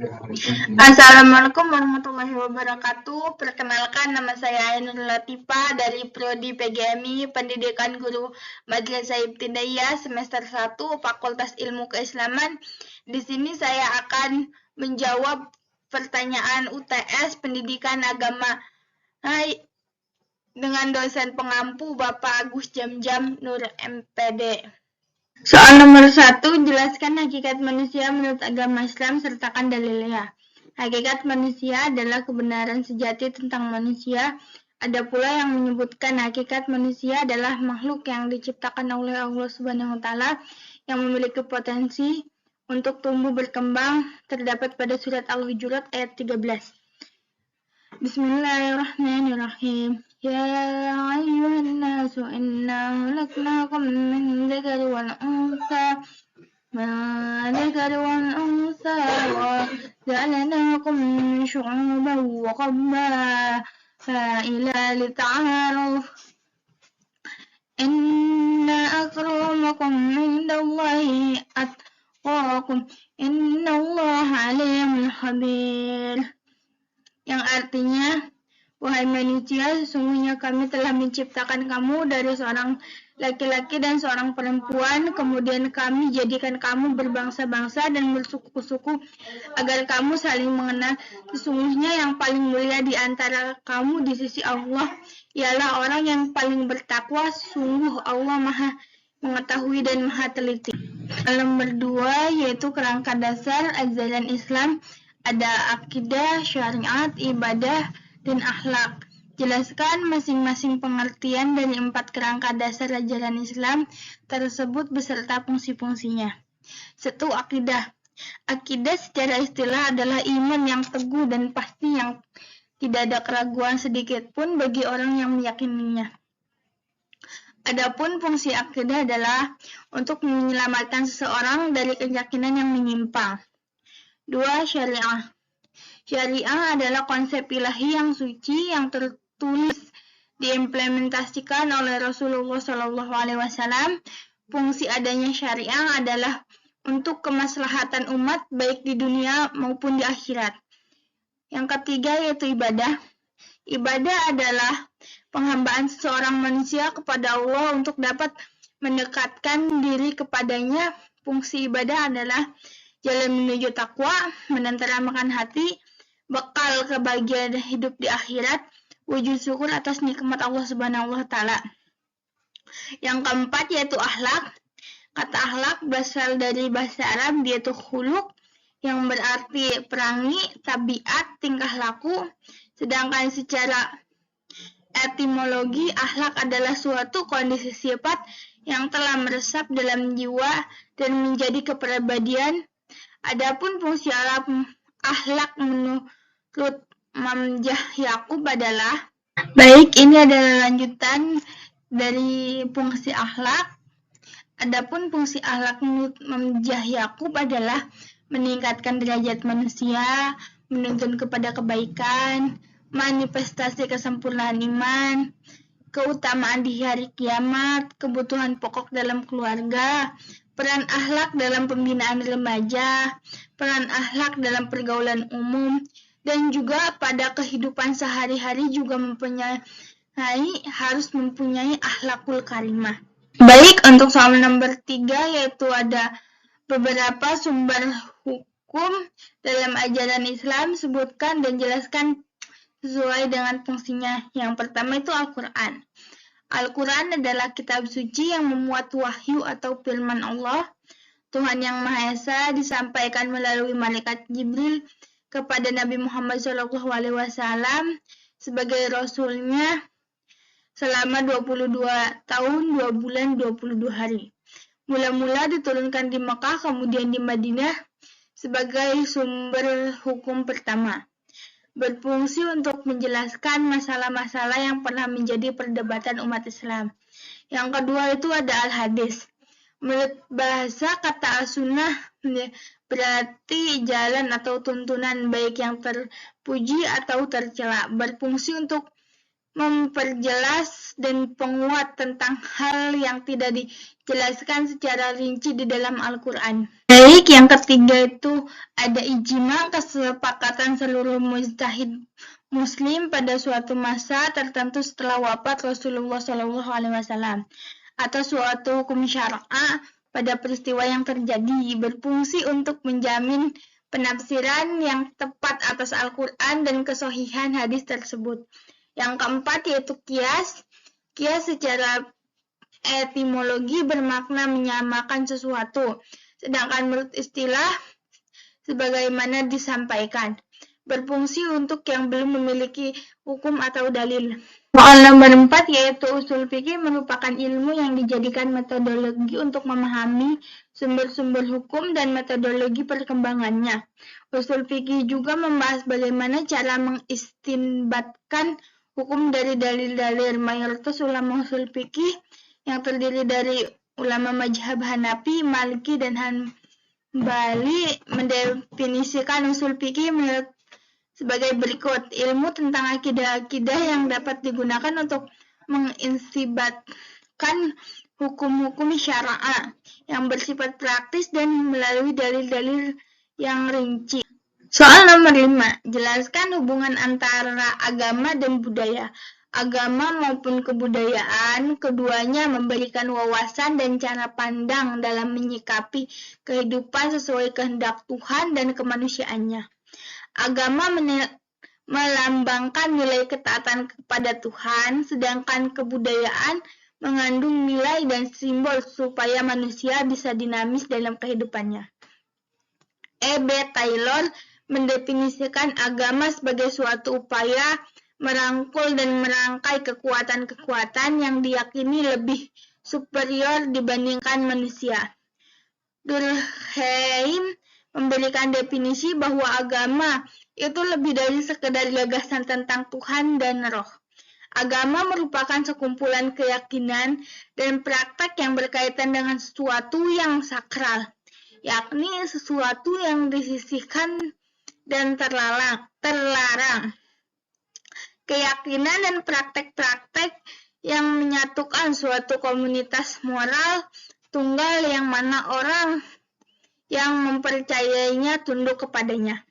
Assalamualaikum warahmatullahi wabarakatuh. Perkenalkan, nama saya Ainur Latifah dari Prodi PGMI Pendidikan Guru Madrasah Ibtidaiyah semester 1 Fakultas Ilmu Keislaman. Di sini saya akan menjawab pertanyaan UTS Pendidikan Agama dengan dosen pengampu Bapak Agus Jamjam Nur MPD. Soal nomor 1, jelaskan hakikat manusia menurut agama Islam sertakan dalilnya. Hakikat manusia adalah kebenaran sejati tentang manusia. Ada pula yang menyebutkan hakikat manusia adalah makhluk yang diciptakan oleh Allah Subhanahu wa taala yang memiliki potensi untuk tumbuh berkembang, terdapat pada surat Al-Hujurat ayat 13. Bismillahirrahmanirrahim. Ya ayyuhan nasu inna khalaqnakum min dzakari wal untha وجعلناكم شعوبا وقبائل لتعارف إن أكرمكم عند الله أتقاكم إن الله عليم خبير, yang artinya, wahai manusia, sesungguhnya kami telah menciptakan kamu dari seorang laki-laki dan seorang perempuan, kemudian kami jadikan kamu berbangsa-bangsa dan bersuku-suku agar kamu saling mengenal. Sesungguhnya yang paling mulia di antara kamu di sisi Allah ialah orang yang paling bertakwa. Sungguh Allah Maha mengetahui dan Maha teliti. Nomor 2 yaitu kerangka dasar ajaran Islam. Ada akidah, syariat, ibadah, dan akhlak. Jelaskan masing-masing pengertian dari 4 kerangka dasar ajaran Islam tersebut beserta fungsi-fungsinya. 1. Akidah. Akidah secara istilah adalah iman yang teguh dan pasti yang tidak ada keraguan sedikit pun bagi orang yang meyakininya. Adapun fungsi akidah adalah untuk menyelamatkan seseorang dari keyakinan yang menyimpang. 2. Syariah. Syariah adalah konsep ilahi yang suci yang tertulis diimplementasikan oleh Rasulullah SAW. Fungsi adanya syariah adalah untuk kemaslahatan umat baik di dunia maupun di akhirat. Yang ketiga yaitu ibadah. Ibadah adalah penghambaan seseorang manusia kepada Allah untuk dapat mendekatkan diri kepadanya. Fungsi ibadah adalah jalan menuju takwa, menenteramkan hati, bekal kebahagiaan hidup di akhirat, wujud syukur atas nikmat Allah Subhanahu wa taala. Yang keempat yaitu akhlak. Kata akhlak berasal dari bahasa Arab yaitu khuluq yang berarti perangi, tabiat, tingkah laku. Sedangkan secara etimologi, akhlak adalah suatu kondisi sifat yang telah meresap dalam jiwa dan menjadi kepribadian. Adapun fungsi akhlak menurut Imam Yaqub adalah ini adalah lanjutan dari fungsi akhlak. Adapun fungsi akhlak menurut Imam Yaqub adalah meningkatkan derajat manusia, menuntun kepada kebaikan, manifestasi kesempurnaan iman, keutamaan di hari kiamat, kebutuhan pokok dalam keluarga, peran akhlak dalam pembinaan remaja, peran akhlak dalam pergaulan umum, dan juga pada kehidupan sehari-hari juga harus mempunyai akhlakul karimah. Baik, untuk soal nomor 3 yaitu ada beberapa sumber hukum dalam ajaran Islam, sebutkan dan jelaskan sesuai dengan fungsinya. Yang pertama itu Al-Quran. Al-Quran adalah kitab suci yang memuat wahyu atau firman Allah. Tuhan Yang Maha Esa disampaikan melalui malaikat Jibril kepada Nabi Muhammad SAW sebagai Rasulnya selama 22 tahun, 2 bulan, 22 hari. Mula-mula diturunkan di Mekah, kemudian di Madinah sebagai sumber hukum pertama. Berfungsi untuk menjelaskan masalah-masalah yang pernah menjadi perdebatan umat Islam. Yang kedua itu ada al-hadis. Menurut bahasa, kata as-sunnah berarti jalan atau tuntunan baik yang terpuji atau tercela. Berfungsi untuk memperjelas dan penguat tentang hal yang tidak dijelaskan secara rinci di dalam Al-Quran. Baik, yang ketiga itu ada ijma, kesepakatan seluruh mujtahid Muslim pada suatu masa tertentu setelah wafat Rasulullah SAW atau suatu hukum syar'a pada peristiwa yang terjadi, berfungsi untuk menjamin penafsiran yang tepat atas Al-Quran dan kesohihan hadis tersebut. Yang keempat yaitu kias. Kias secara etimologi bermakna menyamakan sesuatu, sedangkan menurut istilah sebagaimana disampaikan, berfungsi untuk yang belum memiliki hukum atau dalil. Soal nomor 4 yaitu usul fikih merupakan ilmu yang dijadikan metodologi untuk memahami sumber-sumber hukum dan metodologi perkembangannya. Usul fikih juga membahas bagaimana cara mengistinbatkan hukum dari dalil-dalil. Mayoritas ulama usul fikih yang terdiri dari ulama mazhab Hanafi, Maliki, dan Hanbali mendefinisikan usul fikih menurut sebagai berikut: ilmu tentang akidah-akidah yang dapat digunakan untuk mengistinbatkan hukum-hukum syar'a yang bersifat praktis dan melalui dalil-dalil yang rinci. Soal nomor 5, jelaskan hubungan antara agama dan budaya. Agama maupun kebudayaan, keduanya memberikan wawasan dan cara pandang dalam menyikapi kehidupan sesuai kehendak Tuhan dan kemanusiaannya. Agama melambangkan nilai ketaatan kepada Tuhan, sedangkan kebudayaan mengandung nilai dan simbol supaya manusia bisa dinamis dalam kehidupannya. E.B. Taylor mendefinisikan agama sebagai suatu upaya merangkul dan merangkai kekuatan-kekuatan yang diyakini lebih superior dibandingkan manusia. Durkheim memberikan definisi bahwa agama itu lebih dari sekedar gagasan tentang Tuhan dan roh. Agama merupakan sekumpulan keyakinan dan praktek yang berkaitan dengan sesuatu yang sakral, yakni sesuatu yang disisihkan dan terlarang. Keyakinan dan praktek-praktek yang menyatukan suatu komunitas moral tunggal yang mana orang yang mempercayainya tunduk kepadanya.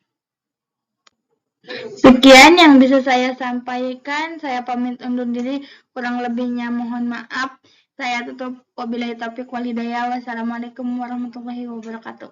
Sekian yang bisa saya sampaikan. Saya pamit undur diri. Kurang lebihnya mohon maaf. Saya tutup. Wabillahi taufiq wal hidayah. Wassalamualaikum warahmatullahi wabarakatuh.